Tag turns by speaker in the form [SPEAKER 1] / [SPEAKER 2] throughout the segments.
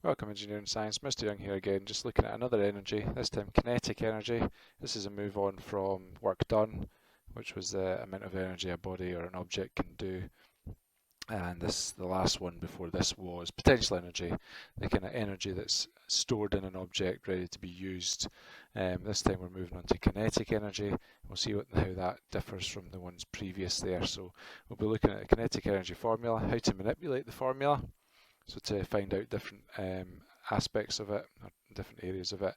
[SPEAKER 1] Welcome Engineering Science, Mr. Young here again, just looking at another energy, this time kinetic energy. This is a move on from work done, which was the amount of energy a body or an object can do. And the last one before this was potential energy, the kind of energy that's stored in an object ready to be used. This time we're moving on to kinetic energy. We'll see how that differs from the ones previous there. So we'll be looking at the kinetic energy formula, how to manipulate the formula. So to find out different aspects of it, or different areas of it,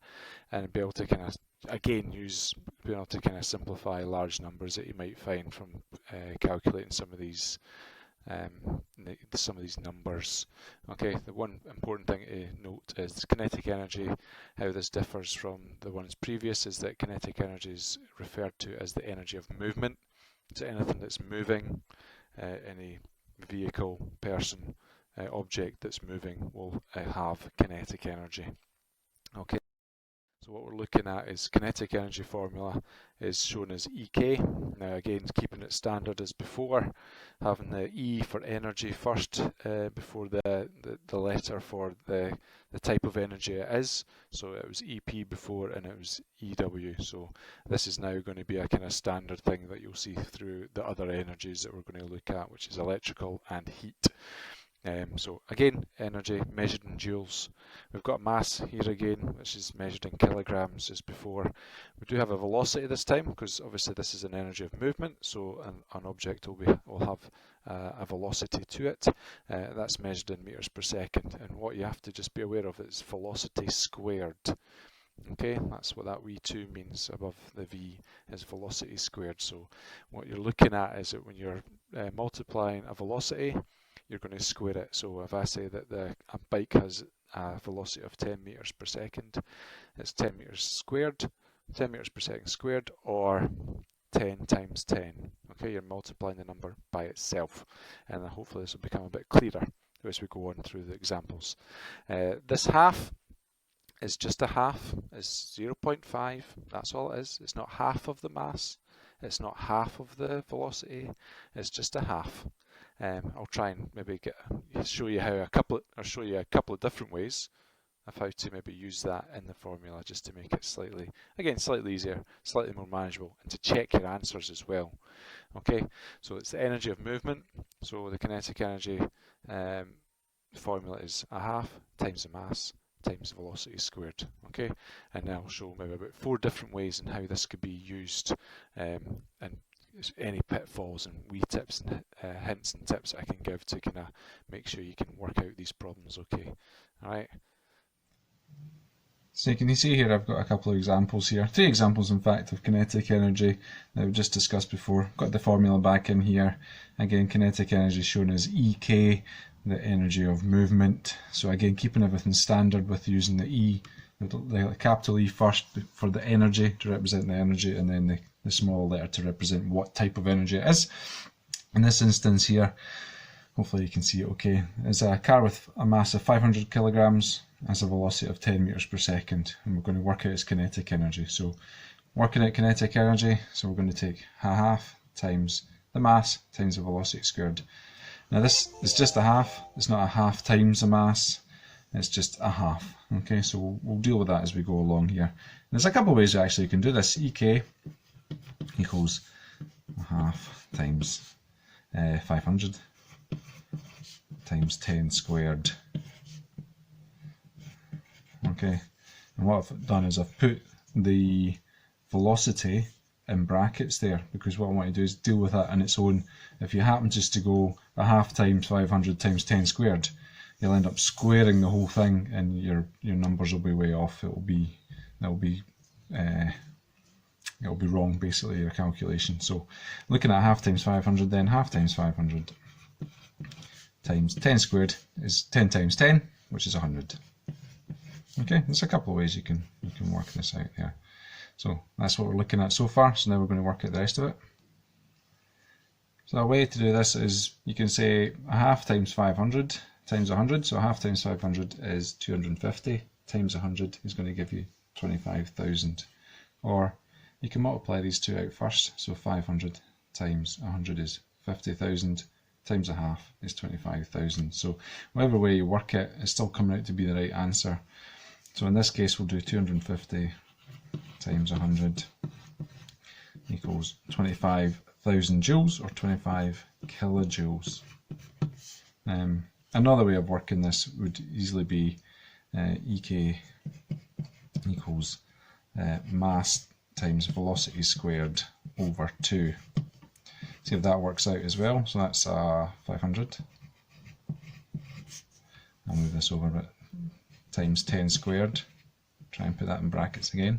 [SPEAKER 1] and be able to kind of, again, be able to kind of simplify large numbers that you might find from calculating some of these numbers. Okay, the one important thing to note is kinetic energy. How this differs from the ones previous is that kinetic energy is referred to as the energy of movement. So anything that's moving, any vehicle, person, object that's moving will have kinetic energy. Okay, so what we're looking at is kinetic energy formula is shown as EK. Now again, keeping it standard as before, having the E for energy first before the letter for the type of energy it is. So it was EP before and it was EW. So this is now going to be a kind of standard thing that you'll see through the other energies that we're going to look at, which is electrical and heat. So again, energy measured in joules. We've got mass here again, which is measured in kilograms as before. We do have a velocity this time, because obviously this is an energy of movement, so an object will have a velocity to it. That's measured in meters per second, and what you have to just be aware of is velocity squared. Okay, that's what that V2 means above the V is velocity squared. So what you're looking at is that when you're multiplying a velocity, you're going to square it. So if I say that a bike has a velocity of 10 meters per second, it's 10 meters squared, 10 meters per second squared, or 10 times 10. Okay, you're multiplying the number by itself, and hopefully this will become a bit clearer as we go on through the examples. This half is just a half, is 0.5, that's all it is. It's not half of the mass, it's not half of the velocity, it's just a half. I'll try and maybe show you a couple of different ways of how to maybe use that in the formula, just to make it slightly easier, slightly more manageable, and to check your answers as well. Okay, so it's the energy of movement. So the kinetic energy formula is a half times the mass times the velocity squared. Okay, and now I'll show maybe about 4 different ways in how this could be used, and any pitfalls and wee tips and hints and tips I can give to kind of make sure you can work out these problems. Okay, all right.
[SPEAKER 2] So can you see here I've got a couple of examples here, 3 examples in fact of kinetic energy that we just discussed before. Got the formula back in here. Again, kinetic energy shown as EK, the energy of movement. So again, keeping everything standard with using the E, the capital E first for the energy to represent the energy, and then the small letter to represent what type of energy it is. In this instance here, hopefully you can see it okay, is a car with a mass of 500 kilograms has a velocity of 10 meters per second, and we're going to work out its kinetic energy. So working out kinetic energy, so we're going to take a half times the mass times the velocity squared. Now this is just a half, it's not a half times the mass, it's just a half. Okay, so we'll deal with that as we go along here. And there's a couple of ways actually you can do this. EK equals a half times 500 times 10 squared. Okay, and what I've done is I've put the velocity in brackets there, because what I want to do is deal with that on its own. If you happen just to go a half times 500 times 10 squared, you'll end up squaring the whole thing, and your numbers will be way off. It'll be wrong, basically, your calculation. So looking at half times 500, then half times 500 times 10 squared is 10 times 10, which is 100. Okay, there's a couple of ways you can work this out here. So that's what we're looking at so far. So now we're going to work out the rest of it. So a way to do this is you can say a half times 500 times 100. So a half times 500 is 250 times 100 is going to give you 25,000. Or you can multiply these two out first. So 500 times 100 is 50,000 times a half is 25,000. So whatever way you work it, it's still coming out to be the right answer. So in this case, we'll do 250 times 100 equals 25,000 joules, or 25 kilojoules. Another way of working this would easily be EK equals mass times velocity squared over 2. See if that works out as well. So that's 500. I'll move this over a bit. Times 10 squared. Try and put that in brackets again.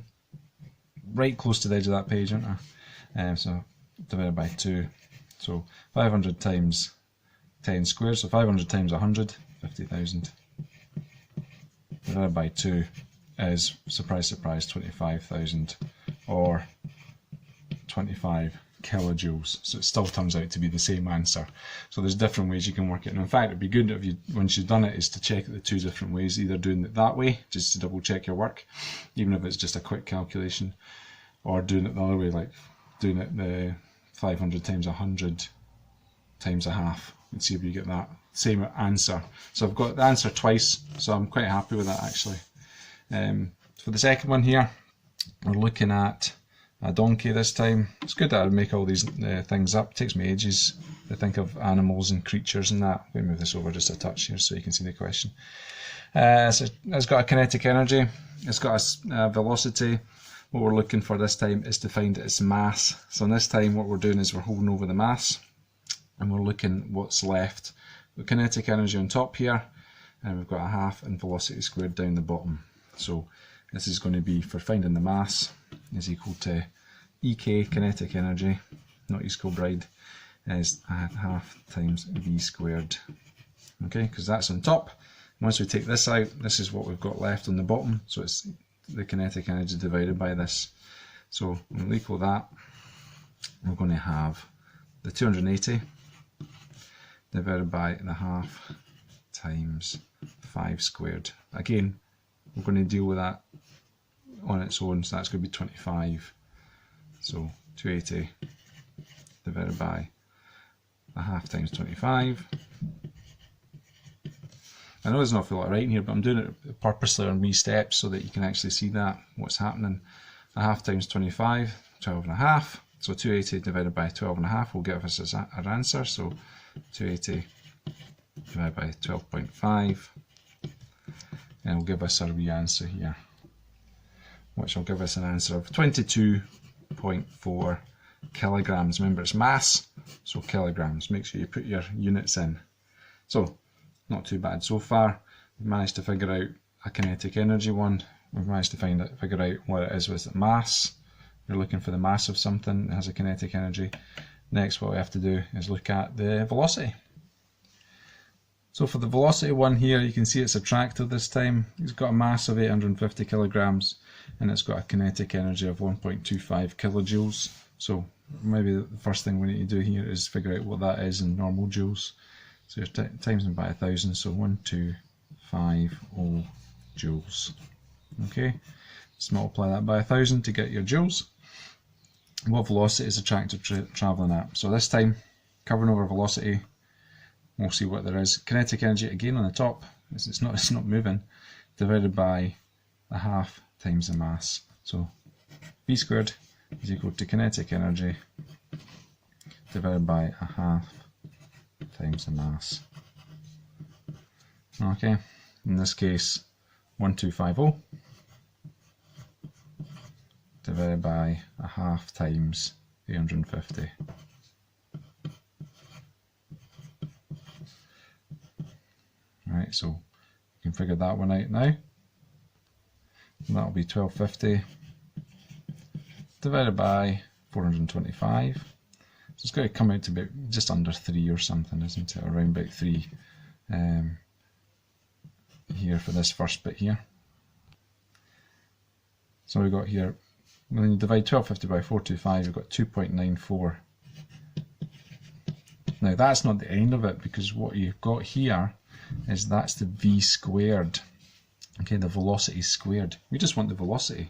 [SPEAKER 2] Right close to the edge of that page, aren't I? So divided by 2. So 500 times 10 squared. So 500 times 100, 50,000. Divided by 2 is, surprise, surprise, 25,000, or 25 kilojoules. So it still turns out to be the same answer. So there's different ways you can work it. And in fact, it'd be good if you, once you've done it, is to check the two different ways, either doing it that way, just to double check your work, even if it's just a quick calculation, or doing it the other way, like doing it the 500 times 100 times a half, and see if you get that same answer. So I've got the answer twice, so I'm quite happy with that actually. For the second one here, we're looking at a donkey this time. It's good that I make all these things up. It takes me ages to think of animals and creatures and that. Let me move this over just a touch here so you can see the question. So it's got a kinetic energy. It's got a velocity. What we're looking for this time is to find its mass. So this time what we're doing is we're holding over the mass and we're looking what's left. The kinetic energy on top here, and we've got a half and velocity squared down the bottom. So this is going to be, for finding the mass, is equal to EK, kinetic energy, not E Kilbride, is a half times V squared. Okay, because that's on top. Once we take this out, this is what we've got left on the bottom. So it's the kinetic energy divided by this. So we'll equal that. We're going to have the 280 divided by the half times 5 squared. Again, we're going to deal with that on its own, so that's going to be 25. So 280 divided by a half times 25. I know there's not a whole lot right in here, but I'm doing it purposely on wee steps so that you can actually see that, what's happening. A half times 25, 12 and a half. So 280 divided by 12 and a half will give us our answer. So 280 divided by 12.5, and will give us our wee answer here, which will give us an answer of 22.4 kilograms. Remember, it's mass, so kilograms. Make sure you put your units in. So not too bad so far. We've managed to figure out a kinetic energy one. We've managed to figure out what it is with mass. We're looking for the mass of something that has a kinetic energy. Next, what we have to do is look at the velocity. So for the velocity one here, you can see it's attractive this time. It's got a mass of 850 kilograms and it's got a kinetic energy of 1.25 kilojoules. So maybe the first thing we need to do here is figure out what that is in normal joules. So you're times them by 1,000, so 1250 joules. Okay, just multiply that by 1,000 to get your joules. What velocity is the tractor travelling at? So this time, covering over velocity, we'll see what there is. Kinetic energy again on the top, it's not moving, divided by a half times the mass. So V squared is equal to kinetic energy divided by a half times the mass. Okay, in this case 1250 divided by a half times 850. Right, so you can figure that one out now. And that'll be 1250 divided by 425. So it's going to come out to be just under 3 or something, isn't it? Around about 3 here for this first bit here. So we've got here, when you divide 1250 by 425, you've got 2.94. Now that's not the end of it, because what you've got here is that's the V squared. Okay, the velocity squared. We just want the velocity.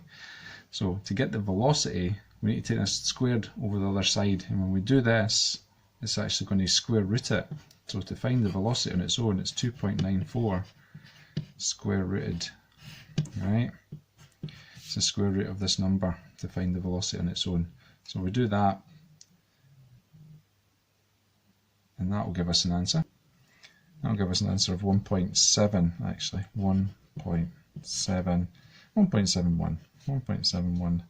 [SPEAKER 2] So to get the velocity, we need to take this squared over the other side. And when we do this, it's actually going to square root it. So to find the velocity on its own, it's 2.94 square rooted, right? It's the square root of this number to find the velocity on its own. So we do that, and that will give us an answer. That will give us an answer of 1.7, actually, 1.71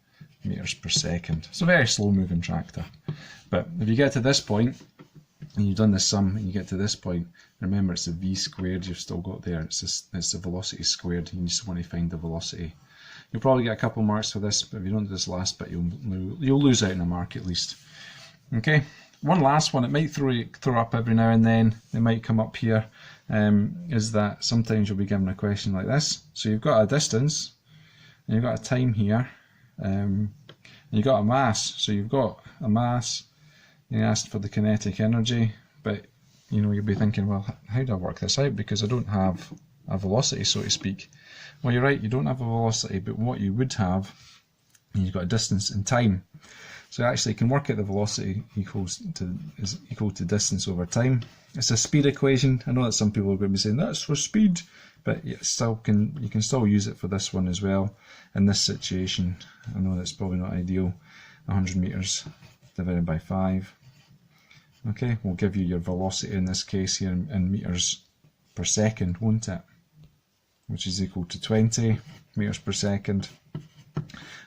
[SPEAKER 2] meters per second. It's a very slow moving tractor. But if you get to this point, and you've done the sum, and you get to this point, remember it's the v squared you've still got there. It's the velocity squared. You just want to find the velocity. You'll probably get a couple marks for this, but if you don't do this last bit, you'll lose out in a mark at least. Okay, one last one. It might throw up every now and then. It might come up here. Is that sometimes you'll be given a question like this. So you've got a distance, and you've got a time here, and you've got a mass. So you've got a mass. You asked for the kinetic energy, but you'll be thinking, well, how do I work this out? Because I don't have a velocity, so to speak. Well, you're right, you don't have a velocity, but what you would have, you've got a distance and time. So actually you can work out the velocity is equal to distance over time. It's a speed equation. I know that some people are going to be saying that's for speed, but you can still use it for this one as well. In this situation, I know that's probably not ideal. 100 meters divided by 5. Okay, we'll give you your velocity in this case here in meters per second, won't it? Which is equal to 20 meters per second.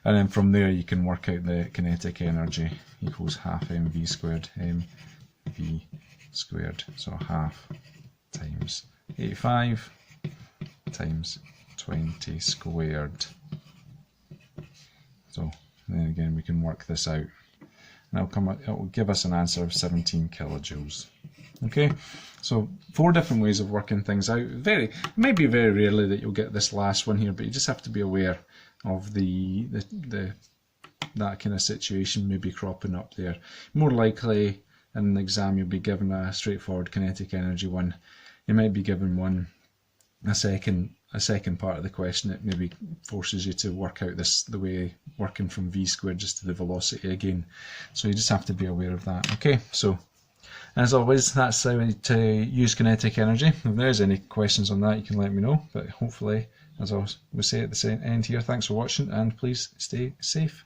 [SPEAKER 2] And then from there you can work out the kinetic energy equals half mv squared, mv squared. So half times 85 times 20 squared. So then again we can work this out. And it will give us an answer of 17 kilojoules. Okay, so 4 different ways of working things out. It might be very rarely that you'll get this last one here, but you just have to be aware of that kind of situation maybe cropping up there. More likely in an exam you'll be given a straightforward kinetic energy one. You might be given a second part of the question that maybe forces you to work out the way working from v squared just to the velocity again. So you just have to be aware of that. Okay, so as always, that's how to use kinetic energy. If there's any questions on that, you can let me know. But hopefully, as I will say at the end here, thanks for watching and please stay safe.